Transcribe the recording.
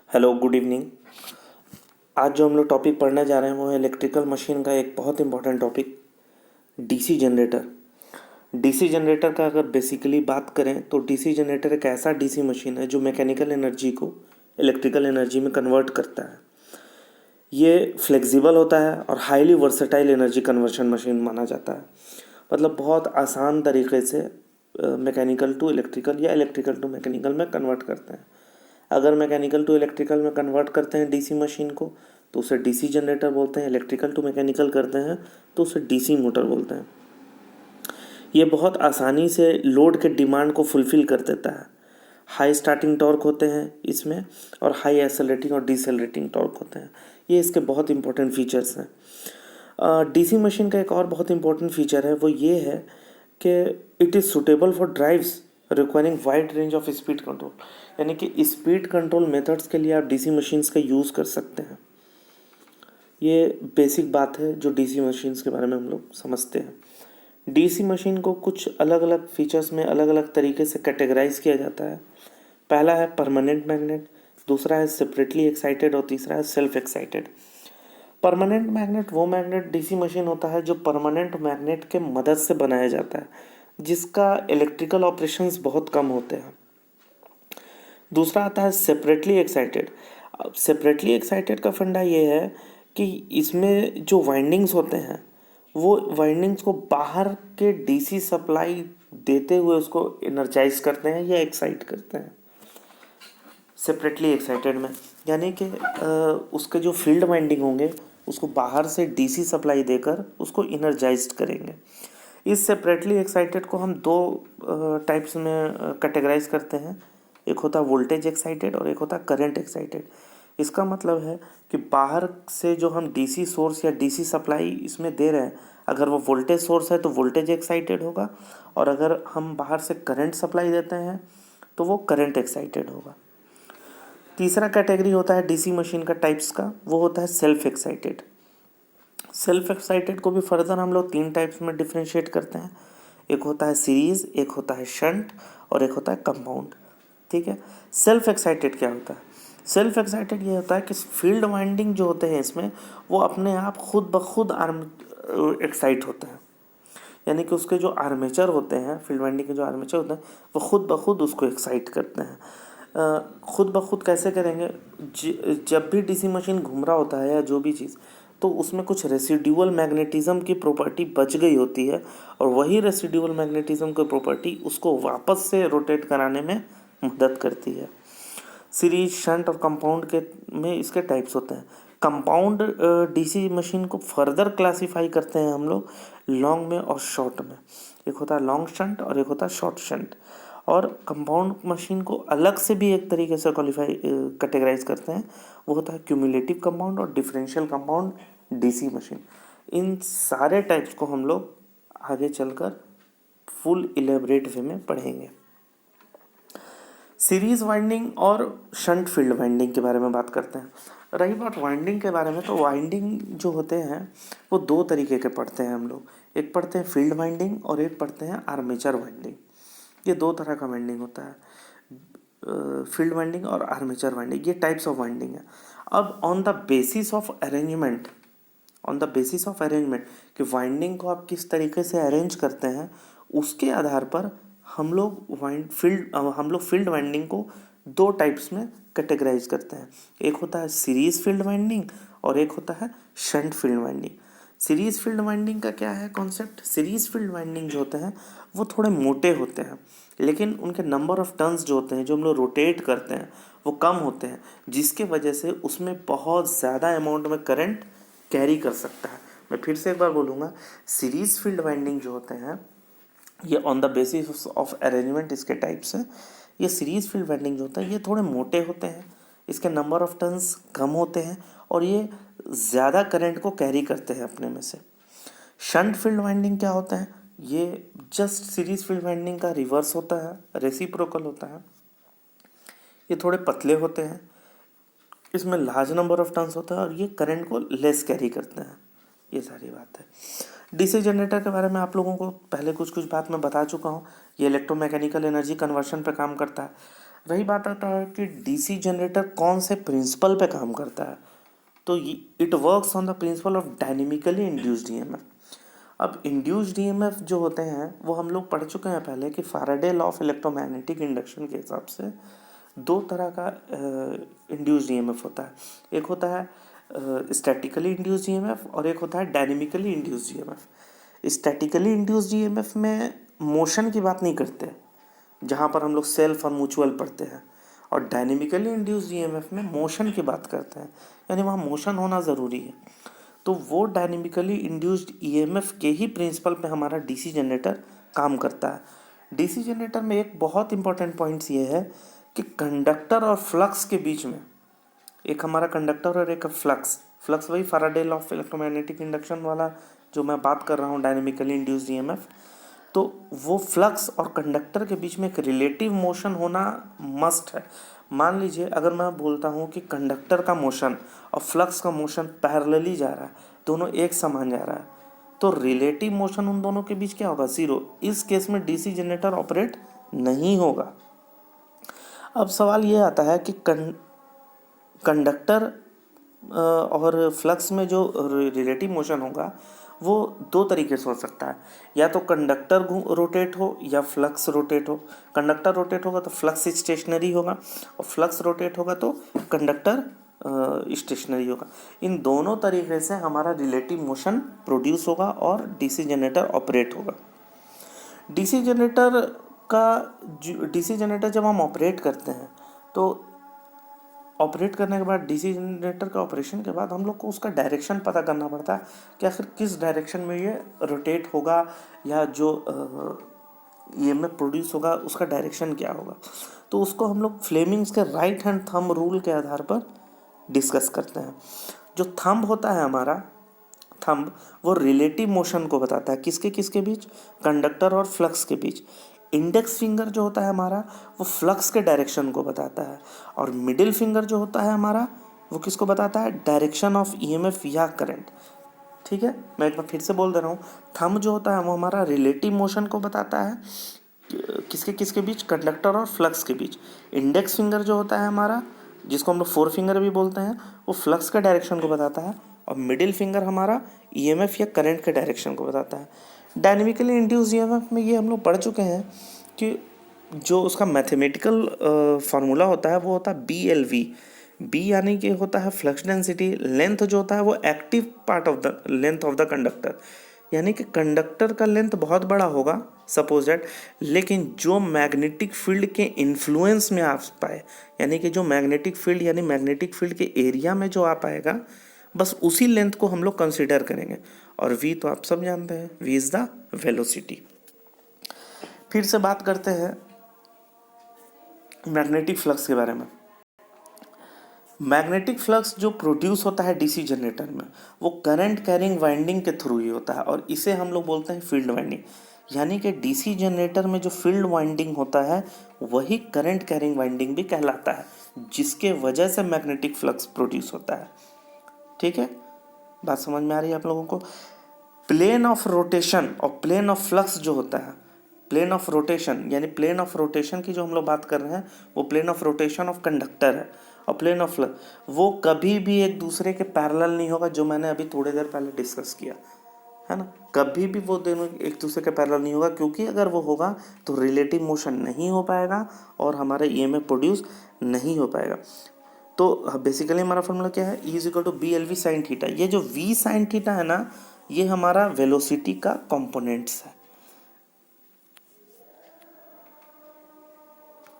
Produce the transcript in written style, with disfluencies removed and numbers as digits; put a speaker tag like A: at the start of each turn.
A: Hello, good evening. आज जो हम लोग टॉपिक पढ़ने जा रहे हैं वो है इलेक्ट्रिकल मशीन का एक बहुत important topic, DC generator. DC generator का अगर बेसिकली बात करें तो डीसी जनरेटर एक ऐसा डीसी मशीन है जो मैकेनिकल एनर्जी को इलेक्ट्रिकल एनर्जी में कन्वर्ट करता है। ये फ्लेक्सिबल होता है और highly versatile energy conversion machine माना जाता है। मतलब बहुत आसान तरीके से मैकेनिकल टू इलेक्ट्रिकल या इलेक्ट्रिकल टू मैकेनिकल में कन्वर्ट करते हैं। अगर मैकेनिकल टू इलेक्ट्रिकल में कन्वर्ट करते हैं डीसी मशीन को तो उसे डीसी जनरेटर बोलते हैं। इलेक्ट्रिकल टू मैकेनिकल करते हैं तो उसे डीसी मोटर बोलते हैं। ये बहुत आसानी से लोड के डिमांड को फुलफ़िल कर देता है। हाई स्टार्टिंग टॉर्क होते हैं इसमें और हाई एक्सेलरेटिंग और डिसेलरेटिंग टॉर्क होते हैं। ये इसके बहुत इंपॉर्टेंट फीचर्स हैं। डीसी मशीन का एक और बहुत इंपॉर्टेंट फीचर है, वो ये है कि it is suitable for drives requiring wide range of speed control. यानी कि स्पीड कंट्रोल मेथड्स के लिए आप डीसी मशीन्स का यूज़ कर सकते हैं। ये बेसिक बात है जो डीसी मशीन्स के बारे में हम लोग समझते हैं। डीसी मशीन को कुछ अलग अलग फीचर्स में अलग अलग तरीके से कैटेगराइज किया जाता है। पहला है परमानेंट मैग्नेट, दूसरा है सेपरेटली एक्साइटेड और तीसरा है सेल्फ एक्साइटेड। परमानेंट मैग्नेट वो मैग्नेट डीसी मशीन होता है जो परमानेंट मैग्नेट के मदद से बनाया जाता है, जिसका इलेक्ट्रिकल ऑपरेशंस बहुत कम होते हैं। दूसरा आता है सेपरेटली एक्साइटेड। अब सेपरेटली एक्साइटेड का फंडा ये है कि इसमें जो वाइंडिंग्स होते हैं वो वाइंडिंग्स को बाहर के डीसी सप्लाई देते हुए उसको एनर्जाइज करते हैं या एक्साइट करते हैं सेपरेटली एक्साइटेड में। यानी कि उसके जो फील्ड वाइंडिंग होंगे उसको बाहर से डीसी सप्लाई देकर उसको एनर्जाइज्ड करेंगे। इस सेपरेटली एक्साइटेड को हम दो टाइप्स में कैटेगराइज करते हैं। एक होता है वोल्टेज एक्साइटेड और एक होता है करंट एक्साइटेड। इसका मतलब है कि बाहर से जो हम डीसी सोर्स या डीसी सप्लाई इसमें दे रहे हैं, अगर वो वोल्टेज सोर्स है तो वोल्टेज एक्साइटेड होगा, और अगर हम बाहर से करंट सप्लाई देते हैं तो वो करंट एक्साइटेड होगा। तीसरा कैटेगरी होता है डीसी मशीन का टाइप्स का, वो होता है सेल्फ एक्साइटेड। सेल्फ एक्साइटेड को भी फर्दर हम लोग तीन टाइप्स में डिफ्रेंशिएट करते हैं। एक होता है सीरीज, एक होता है शंट और एक होता है कंपाउंड। ठीक है। सेल्फ एक्साइटेड क्या होता है? सेल्फ एक्साइटेड ये होता है कि फील्ड वाइंडिंग जो होते हैं इसमें वो अपने आप खुद ब खुद एक्साइट होते हैं। यानी कि उसके जो आर्मेचर होते हैं, फील्ड वाइंडिंग के जो आर्मेचर होते हैं वो खुद ब खुद उसको एक्साइट करते हैं। खुद ब खुद कैसे करेंगे? जब भी डीसी मशीन घूम रहा होता है या जो भी चीज़, तो उसमें कुछ रेसिड्यूअल मैग्नेटिज्म की प्रॉपर्टी बच गई होती है, और वही रेसिड्यूअल मैग्नेटिज्म की प्रॉपर्टी उसको वापस से रोटेट कराने में मदद करती है। सीरीज, शंट और कंपाउंड के में इसके टाइप्स होते हैं। कंपाउंड डीसी मशीन को फर्दर क्लासीफाई करते हैं हम लोग लॉन्ग में और शॉर्ट में। एक होता है लॉन्ग शंट और एक होता है शॉर्ट शंट। और कंपाउंड मशीन को अलग से भी एक तरीके से क्वालिफाई कैटेगराइज करते हैं, वो होता है क्यूमुलेटिव कंपाउंड और डिफरेंशियल कंपाउंड डीसी मशीन। इन सारे टाइप्स को हम लोग आगे चलकर फुल इलेबरेट वे में पढ़ेंगे। सीरीज वाइंडिंग और शंट फील्ड वाइंडिंग के बारे में बात करते हैं। रही बात वाइंडिंग के बारे में, तो वाइंडिंग जो होते हैं वो दो तरीके के पढ़ते हैं हम लोग। एक पढ़ते हैं फील्ड वाइंडिंग और एक पढ़ते हैं आर्मेचर वाइंडिंग। ये दो तरह का वाइंडिंग होता है, फील्ड वाइंडिंग और आर्मेचर वाइंडिंग। ये टाइप्स ऑफ वाइंडिंग है। अब on the basis of arrangement, कि वाइंडिंग को आप किस तरीके से अरेंज करते हैं, उसके आधार पर हम लोग फील्ड वाइंडिंग को दो टाइप्स में कैटेगराइज करते हैं। एक होता है सीरीज फील्ड वाइंडिंग और एक होता है shunt field winding. Series field winding का क्या है कॉन्सेप्ट? सीरीज फील्ड वाइंडिंग जो होते हैं वो थोड़े मोटे होते हैं, लेकिन उनके नंबर ऑफ टर्न्स जो होते हैं, जो हम लोग रोटेट करते हैं, वो कम होते हैं, जिसके वजह से उसमें बहुत ज़्यादा अमाउंट में करंट कैरी कर सकता है। मैं फिर से एक बार बोलूँगा, सीरीज फील्ड वाइंडिंग जो होते हैं ये on the basis of arrangement इसके टाइप्स हैं। ये सीरीज फील्ड वाइंडिंग जो होता है ये थोड़े मोटे होते हैं, इसके नंबर ऑफ टर्न्स कम होते हैं और ये ज़्यादा करंट को कैरी करते हैं अपने में से। शंट फील्ड वाइंडिंग क्या होता है? ये जस्ट सीरीज फील्ड वाइंडिंग का रिवर्स होता है, रेसिप्रोकल होता है। ये थोड़े पतले होते हैं, इसमें लार्ज नंबर ऑफ टर्न्स होता है और ये करंट को लेस कैरी करते हैं। ये सारी बात है। डीसी जनरेटर के बारे में आप लोगों को पहले कुछ बात मैं बता चुका हूँ। ये इलेक्ट्रोमैकेनिकल एनर्जी कन्वर्शन पे काम करता है। रही बात आता है कि डीसी जनरेटर कौन से प्रिंसिपल पे काम करता है, तो it works on the principle of dynamically induced EMF. अब इंड्यूस्ड ईएमएफ जो होते हैं वो हम लोग पढ़ चुके हैं पहले कि Faraday law of electromagnetic induction के हिसाब से दो तरह का इंड्यूस्ड ईएमएफ होता है। एक होता है स्टैटिकली इंड्यूस्ड ईएमएफ और एक होता है dynamically induced EMF. Statically induced EMF में मोशन की बात नहीं करते, जहाँ पर हम लोग सेल्फ और म्यूचुअल पढ़ते हैं, और डायनेमिकली इंड्यूस्ड ईएमएफ में मोशन की बात करते हैं, यानी वहाँ मोशन होना ज़रूरी है। तो वो डायनेमिकली इंड्यूस्ड ईएमएफ के ही प्रिंसिपल पे हमारा डीसी जनरेटर काम करता है। डीसी जनरेटर में एक बहुत इंपॉर्टेंट पॉइंट्स ये है कि कंडक्टर और फ्लक्स के बीच में, एक हमारा कंडक्टर और एक फ्लक्स वही Faraday law of electromagnetic induction वाला जो मैं बात कर रहा हूँ, डायनेमिकली इंड्यूस्ड ईएमएफ। तो वो फ्लक्स और कंडक्टर के बीच में एक रिलेटिव मोशन होना मस्ट है। मान लीजिए अगर मैं बोलता हूँ कि कंडक्टर का मोशन और फ्लक्स का मोशन पैरेलली जा रहा है, दोनों एक समान जा रहा है, तो रिलेटिव मोशन उन दोनों के बीच क्या होगा? ज़ीरो। इस केस में डीसी जनरेटर ऑपरेट नहीं होगा। अब सवाल ये आता है कि कंडक्टर और फ्लक्स में जो रिलेटिव मोशन होगा वो दो तरीके से हो सकता है, या तो कंडक्टर रोटेट हो या फ्लक्स रोटेट हो। कंडक्टर रोटेट होगा तो फ्लक्स स्टेशनरी होगा, और फ्लक्स रोटेट होगा तो कंडक्टर स्टेशनरी होगा। इन दोनों तरीके से हमारा रिलेटिव मोशन प्रोड्यूस होगा और डीसी जनरेटर ऑपरेट होगा। डीसी जनरेटर जब हम ऑपरेट करते हैं तो ऑपरेट करने के बाद डीसी जनरेटर का ऑपरेशन के बाद हम लोग को उसका डायरेक्शन पता करना पड़ता है कि आखिर किस डायरेक्शन में ये रोटेट होगा, या जो ईएमएफ प्रोड्यूस होगा उसका डायरेक्शन क्या होगा। तो उसको हम लोग फ्लेमिंग्स के राइट हैंड थंब रूल के आधार पर डिस्कस करते हैं। जो थंब होता है हमारा, थंब वो रिलेटिव मोशन को बताता है, किसके किसके बीच? कंडक्टर और फ्लक्स के बीच। इंडेक्स फिंगर जो होता है हमारा वो फ्लक्स के डायरेक्शन को बताता है, और मिडिल फिंगर जो होता है हमारा वो किसको बताता है? डायरेक्शन ऑफ ईएमएफ या करंट। ठीक है, मैं एक बार फिर से बोल दे रहा हूँ। थंब जो होता है वो हमारा रिलेटिव मोशन को बताता है, किसके किसके बीच? कंडक्टर और फ्लक्स के बीच। इंडेक्स फिंगर जो होता है हमारा, जिसको हम लोग फोर फिंगर भी बोलते हैं, वो फ्लक्स के डायरेक्शन को बताता है, और मिडिल फिंगर हमारा ईएमएफ या करंट के डायरेक्शन को बताता है। डायनेमिकली इंड्यूस्ड ईएमएफ में ये हम लोग पढ़ चुके हैं कि जो उसका मैथमेटिकल फार्मूला होता है वो होता है BLV। बी यानी कि होता है फ्लक्स डेंसिटी, लेंथ जो होता है वो active part of the length of the conductor, यानी कि कंडक्टर का लेंथ बहुत बड़ा होगा सपोज दैट, लेकिन जो मैग्नेटिक फील्ड के इन्फ्लुएंस में आ पाए, यानी कि जो मैग्नेटिक फील्ड यानी मैग्नेटिक फील्ड के एरिया में जो आ पाएगा, बस उसी लेंथ को हम लोग कंसिडर करेंगे। और v तो आप सब जानते हैं, v इज द वेलोसिटी। फिर से बात करते हैं मैग्नेटिक फ्लक्स के बारे में। मैग्नेटिक फ्लक्स जो प्रोड्यूस होता है डीसी जनरेटर में वो करंट कैरिंग वाइंडिंग के थ्रू ही होता है, और इसे हम लोग बोलते हैं फील्ड वाइंडिंग। यानी कि डीसी जनरेटर में जो फील्ड वाइंडिंग होता है वही करंट कैरिंग वाइंडिंग भी कहलाता है, जिसके वजह से मैग्नेटिक फ्लक्स प्रोड्यूस होता है। ठीक है, बात समझ में आ रही है आप लोगों को? प्लेन ऑफ रोटेशन और प्लेन ऑफ फ्लक्स जो होता है, प्लेन ऑफ रोटेशन यानी प्लेन ऑफ रोटेशन की जो हम लोग बात कर रहे हैं वो plane of rotation of conductor है, और प्लेन ऑफ फ्लक्स वो कभी भी एक दूसरे के पैरेलल नहीं होगा, जो मैंने अभी थोड़ी देर पहले डिस्कस किया है ना। कभी भी वो दोनों एक दूसरे के पैरेलल नहीं होगा, क्योंकि अगर वो होगा तो रिलेटिव मोशन नहीं हो पाएगा और हमारा ईएमएफ प्रोड्यूस नहीं हो पाएगा। तो बेसिकली हमारा फॉर्मूला क्या है? E = BLV sin theta. ये जो V sin थीटा है ना, ये हमारा वेलोसिटी का कंपोनेंट्स है।